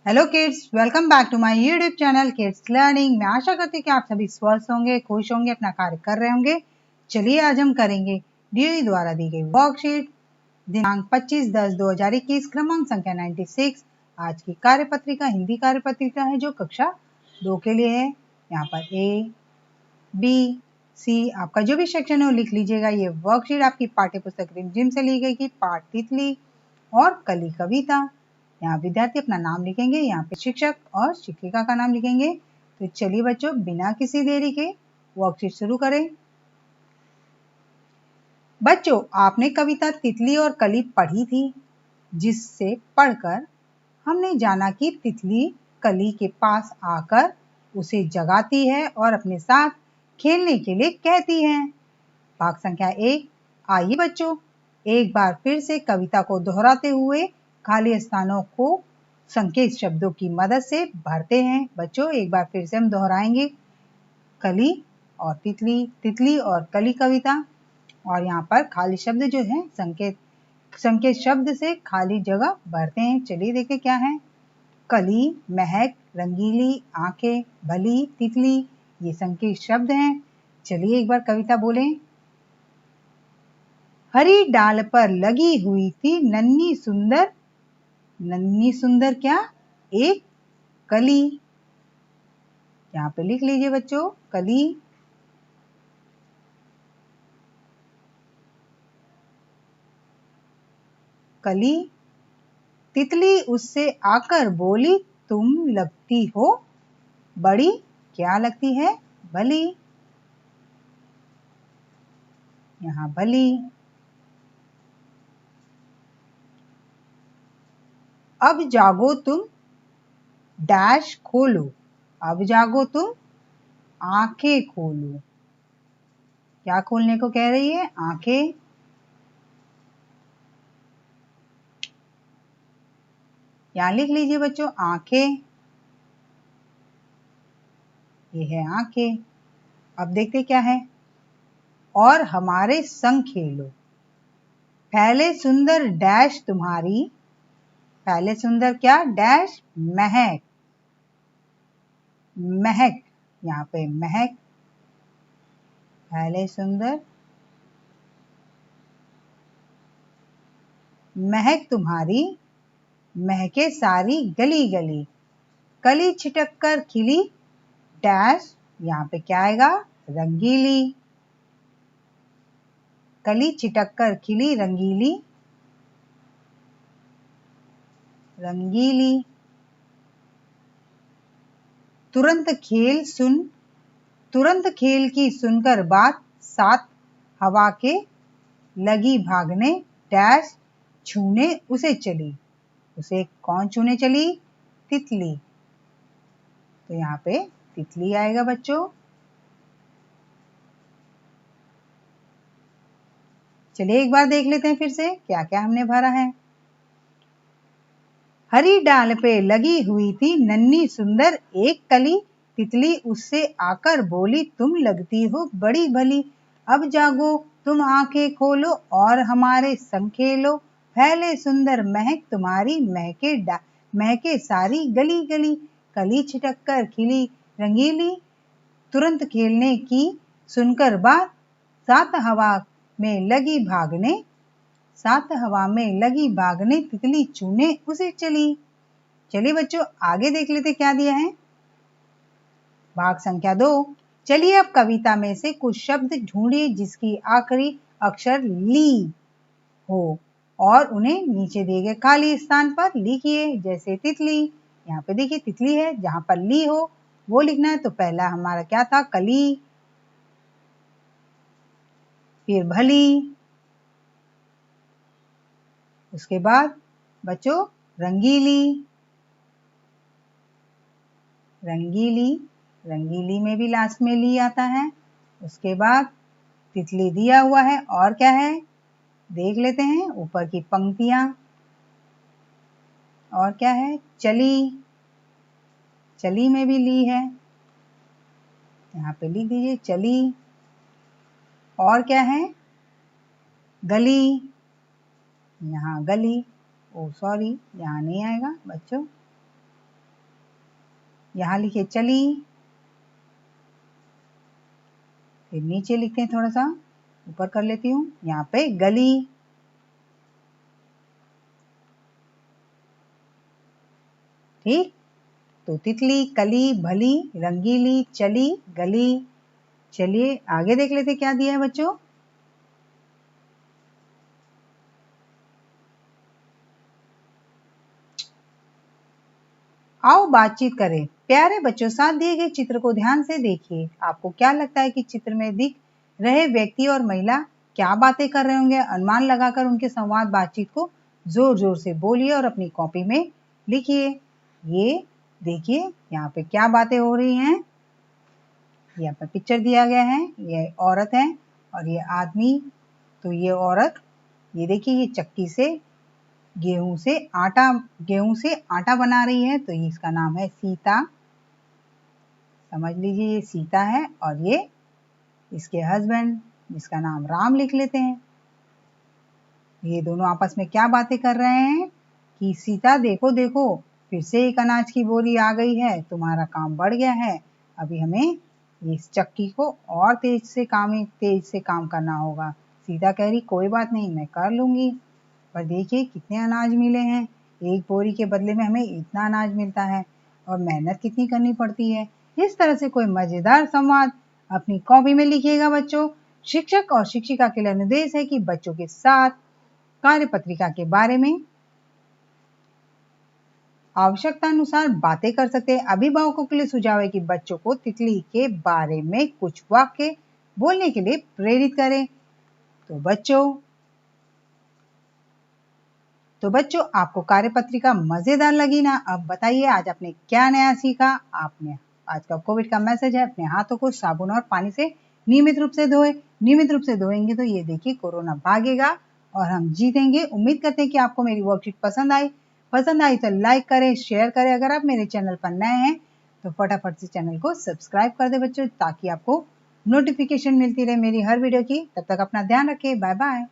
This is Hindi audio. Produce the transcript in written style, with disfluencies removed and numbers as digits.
Hello kids, welcome back to my YouTube channel kids learning. मैं आशा करती हूँ कि आप सभी स्वस्थ होंगे, खुश होंगे, अपना कार्य कर रहे होंगे। चलिए आज हम करेंगे डीओई द्वारा दी गई वर्कशीट दिनांक 25/10/2021 क्रमांक संख्या 96। आज की कार्यपत्रिका हिंदी कार्यपत्रिका है जो कक्षा 2 के लिए है। यहाँ पर ए बी सी आपका जो भी सेक्शन है वो लिख लीजिएगा। ये वर्कशीट आपकी पाठ्य पुस्तक रिमझिम से ली गई कि पाठ तितली और कली कविता। यहाँ विद्यार्थी अपना नाम लिखेंगे, यहाँ पे शिक्षक और शिक्षिका का नाम लिखेंगे। तो चलिए बच्चों, बिना किसी देरी के वर्कशीट शुरू करें। बच्चों, आपने कविता तितली और कली पढ़ी थी, जिससे पढ़कर हमने जाना कि तितली कली के पास आकर उसे जगाती है और अपने साथ खेलने के लिए कहती है। भाग संख्या 1। आइए बच्चों, एक बार फिर से कविता को दोहराते हुए खाली स्थानों को संकेत शब्दों की मदद से भरते हैं। बच्चों, एक बार फिर से हम दोहराएंगे कली और तितली, तितली और कली कविता। और यहाँ पर खाली शब्द जो है संकेत शब्द से खाली जगह भरते हैं। चलिए देखें क्या है। कली, महक, रंगीली, आंखें, भली, तितली, ये संकेत शब्द हैं। चलिए एक बार कविता बोलें। हरी डाल पर लगी हुई थी नन्ही सुंदर क्या? एक कली। यहाँ पे लिख लीजिए बच्चों, कली। कली। तितली उससे आकर बोली, तुम लगती हो बड़ी, क्या लगती है? भली। यहाँ भली। अब जागो तुम डैश खोलो, अब जागो तुम आंखें खोलो। क्या खोलने को कह रही है? आंखें। यहाँ लिख लीजिए बच्चों, आंखें। ये है आंखें। अब देखते क्या है। और हमारे संग खेलो, पहले सुंदर डैश तुम्हारी, पहले सुंदर क्या? डैश महक, महक। यहाँ पे महक, पहले सुंदर महक तुम्हारी, महके सारी गली गली, कली छिटक कर खिली डैश, यहाँ पे क्या आएगा? रंगीली। कली छिटक कर खिली रंगीली, रंगीली। तुरंत खेल सुन, तुरंत खेल की सुनकर बात, साथ हवा के लगी भागने डैश, छूने उसे चली। उसे कौन छूने चली? तितली। तो यहाँ पे तितली आएगा बच्चों। चलिए एक बार देख लेते हैं फिर से क्या क्या हमने भरा है। हरी डाल पे लगी हुई थी नन्ही सुंदर एक कली, तितली उससे आकर बोली, तुम लगती हो बड़ी भली। अब जागो तुम आंखें खोलो और हमारे संग खेलो, फैले सुंदर महक तुम्हारी, महके सारी गली गली, कली छिटक कर खिली रंगीली। तुरंत खेलने की सुनकर बात, सात हवा में लगी भागने, सात हवा में लगी भागने, तितली चूने उसे चली। चलिए बच्चों, आगे देख लेते क्या दिया है। भाग संख्या 2। चलिए अब कविता में से कुछ शब्द ढूंढिए जिसकी आखिरी अक्षर ली हो और उन्हें नीचे दिए गए खाली स्थान पर लिखिए। जैसे तितली, यहाँ पे देखिए तितली है, जहां पर ली हो वो लिखना है। तो पहला हमारा क्या था? कली, फिर भली, उसके बाद बच्चों रंगीली, रंगीली, रंगीली में भी लास्ट में ली आता है। उसके बाद तितली दिया हुआ है और क्या है देख लेते हैं, ऊपर की पंक्तियां। और क्या है? चली, चली में भी ली है, यहाँ पे लिख दीजिए चली। और क्या है? गली, यहाँ गली, ओ सॉरी यहाँ नहीं आएगा बच्चों। यहाँ लिखिए चली, फिर नीचे लिखते हैं, थोड़ा सा ऊपर कर लेती हूँ, यहाँ पे गली। ठीक, तो तितली, कली, भली, रंगीली, चली, गली। चलिए आगे देख लेते क्या दिया है बच्चों। आओ बातचीत करें। प्यारे बच्चों, साथ दिए गए चित्र को ध्यान से देखिए। आपको क्या लगता है कि चित्र में दिख रहे व्यक्ति और महिला क्या बातें कर रहे होंगे? अनुमान लगाकर उनके संवाद बातचीत को जोर जोर से बोलिए और अपनी कॉपी में लिखिए। ये देखिए यहाँ पे क्या बातें हो रही हैं। यहाँ पर पिक्चर दिया गया है, ये औरत है और ये आदमी। तो ये औरत, ये देखिए, ये चक्की से गेहूं से आटा बना रही है, तो इसका नाम है सीता। समझ लीजिए ये सीता है और ये इसके हस्बैंड, जिसका नाम राम लिख लेते हैं। ये दोनों आपस में क्या बातें कर रहे हैं कि सीता देखो देखो, फिर से एक अनाज की बोरी आ गई है, तुम्हारा काम बढ़ गया है, अभी हमें इस चक्की को और तेज से काम करना होगा। सीता कह रही कोई बात नहीं, मैं कर लूंगी। पर देखिए कितने अनाज मिले हैं, एक बोरी के बदले में हमें इतना अनाज मिलता है और मेहनत कितनी करनी पड़ती है। इस तरह से कोई मजेदार संवाद अपनी कॉपी में लिखिएगा बच्चों। शिक्षक और शिक्षिका के लिए निर्देश है कि बच्चों के साथ कार्य पत्रिका के बारे में आवश्यकता अनुसार बातें कर सकते हैं। अभिभावकों के लिए सुझाव है कि बच्चों को तितली के बारे में कुछ वाक्य बोलने के लिए प्रेरित करें। तो बच्चों आपको कार्यपत्रिका मजेदार लगी ना? अब बताइए आज आपने क्या नया सीखा। आपने आज का कोविड का मैसेज है, अपने हाथों को साबुन और पानी से नियमित रूप से धोए। नियमित रूप से धोएंगे तो ये देखिए कोरोना भागेगा और हम जीतेंगे। उम्मीद करते हैं कि आपको मेरी वर्कशीट पसंद आई तो लाइक करें, शेयर करें। अगर आप मेरे चैनल पर नए हैं तो फटाफट से चैनल को सब्सक्राइब कर दे बच्चों, ताकि आपको नोटिफिकेशन मिलती रहे मेरी हर वीडियो की। तब तक अपना ध्यान रखें, बाय बाय।